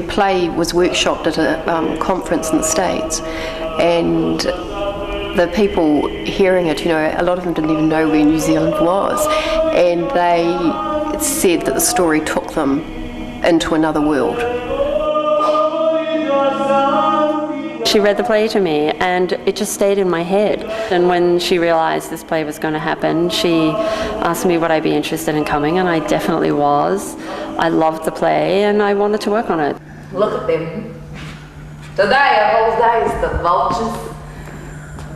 play was workshopped at a conference in the States, and the people hearing it, a lot of them didn't even know where New Zealand was, and they said that the story took them into another world. She read the play to me and it just stayed in my head. And when she realised this play was going to happen, she asked me would I be interested in coming, and I definitely was. I loved the play and I wanted to work on it. Look at them. Today, a whole day is the vultures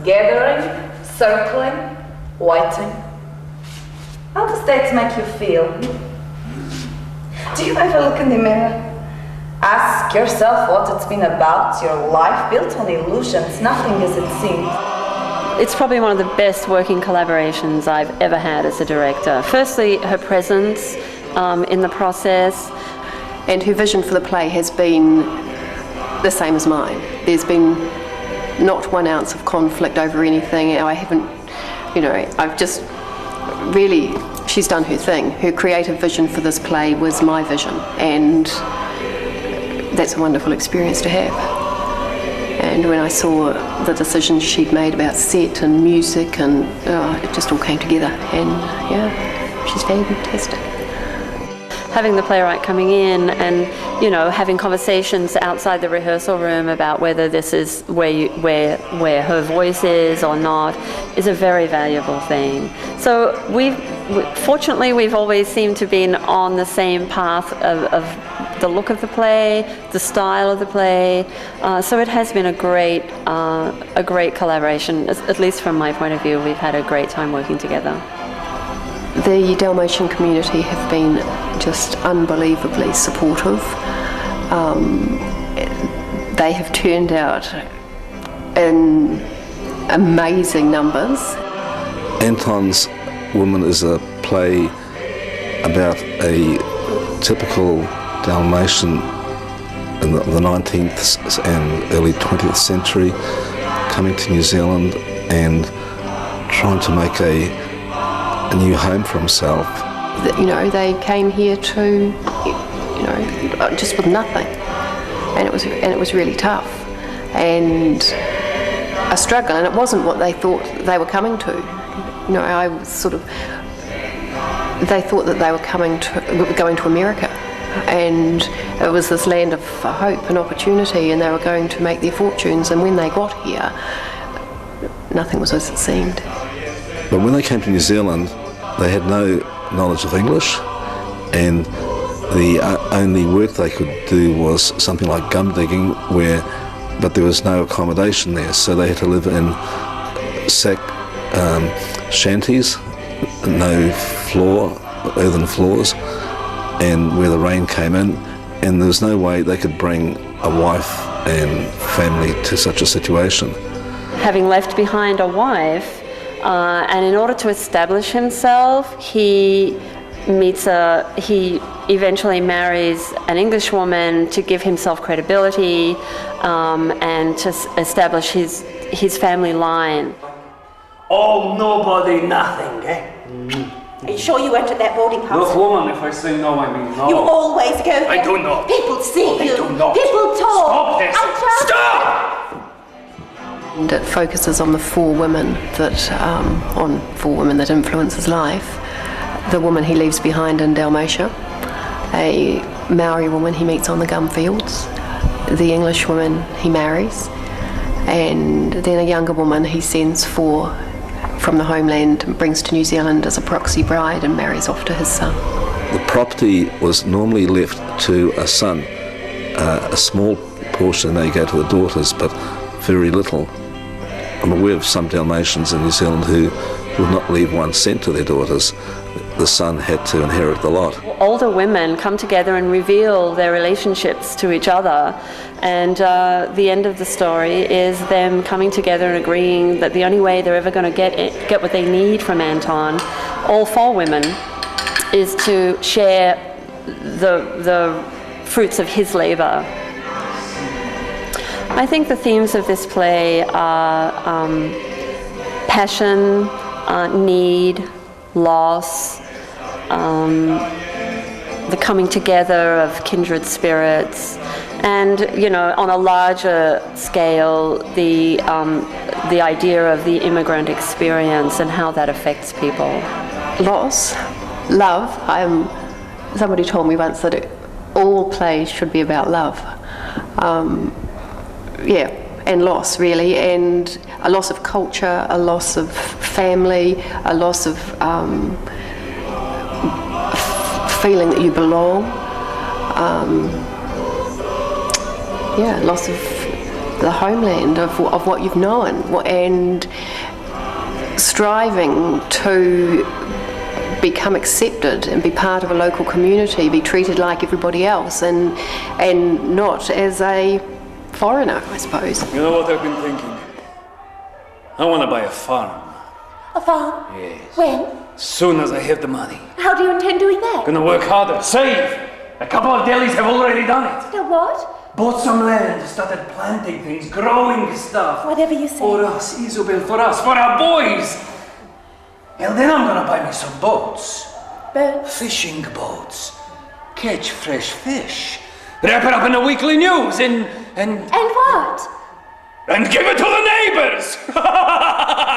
gathering, circling, waiting. How does that make you feel? Do you ever look in the mirror? Ask yourself what it's been about, your life built on illusions, nothing as it seemed. It's probably one of the best working collaborations I've ever had as a director. Firstly, her presence in the process. And her vision for the play has been the same as mine. There's been not 1 ounce of conflict over anything. I haven't, I've just really, she's done her thing. Her creative vision for this play was my vision, and that's a wonderful experience to have. And when I saw the decisions she'd made about set and music, and it just all came together, and she's fantastic. Having the playwright coming in and having conversations outside the rehearsal room about whether this is where her voice is or not is a very valuable thing. So fortunately we've always seemed to be on the same path of the look of the play, the style of the play. So it has been a great collaboration. At least from my point of view, we've had a great time working together. The Dalmatian community have been just unbelievably supportive. They have turned out in amazing numbers. Antons Women is a play about a typical Dalmatian in the 19th and early 20th century coming to New Zealand and trying to make a new home for himself. They came here to, just with nothing, and it was really tough and a struggle, and it wasn't what they thought they were coming to. I was they thought that they were going to America, and it was this land of hope and opportunity, and they were going to make their fortunes. And when they got here, nothing was as it seemed. But when they came to New Zealand, they had no knowledge of English, and the only work they could do was something like gum digging, but there was no accommodation there, so they had to live in sack shanties, no earthen floors, and where the rain came in, and there was no way they could bring a wife and family to such a situation. Having left behind a wife, and in order to establish himself, he eventually marries an English woman to give himself credibility and to establish his family line. All nobody, nothing, eh? Are you sure you weren't at that boarding house? Look, woman, if I say no, I mean no. You always go there. I do not. People see I you. do not. People talk. Stop this. Stop! And it focuses on the four women that influence his life. The woman he leaves behind in Dalmatia, a Maori woman he meets on the gum fields, the English woman he marries, and then a younger woman he sends from the homeland and brings to New Zealand as a proxy bride and marries off to his son. The property was normally left to a son. A small portion may go to the daughters, but very little. I'm aware of some Dalmatians in New Zealand who would not leave 1 cent to their daughters. The son had to inherit the lot. Older women come together and reveal their relationships to each other, and the end of the story is them coming together and agreeing that the only way they're ever going to get what they need from Anton, all 4 women, is to share the fruits of his labour. I think the themes of this play are passion, need, loss, the coming together of kindred spirits, And, you know, on a larger scale, the idea of the immigrant experience and how that affects people. Loss, love. Somebody told me once that all plays should be about love. And loss, really, and a loss of culture, a loss of family, a loss of feeling that you belong. Loss of the homeland, of what you've known, and striving to become accepted and be part of a local community, be treated like everybody else, and not as a foreigner, I suppose. You know what I've been thinking? I want to buy a farm. A farm? Yes. When? As soon as I have the money. How do you intend doing that? Gonna work harder. Save! A couple of delis have already done it. Now what? Bought some land, started planting things, growing stuff. Whatever you say. For us, Isabel, for us, for our boys. And then I'm gonna buy me some boats. Boats? Fishing boats. Catch fresh fish. Wrap it up in the weekly news and And what? give it to the neighbors!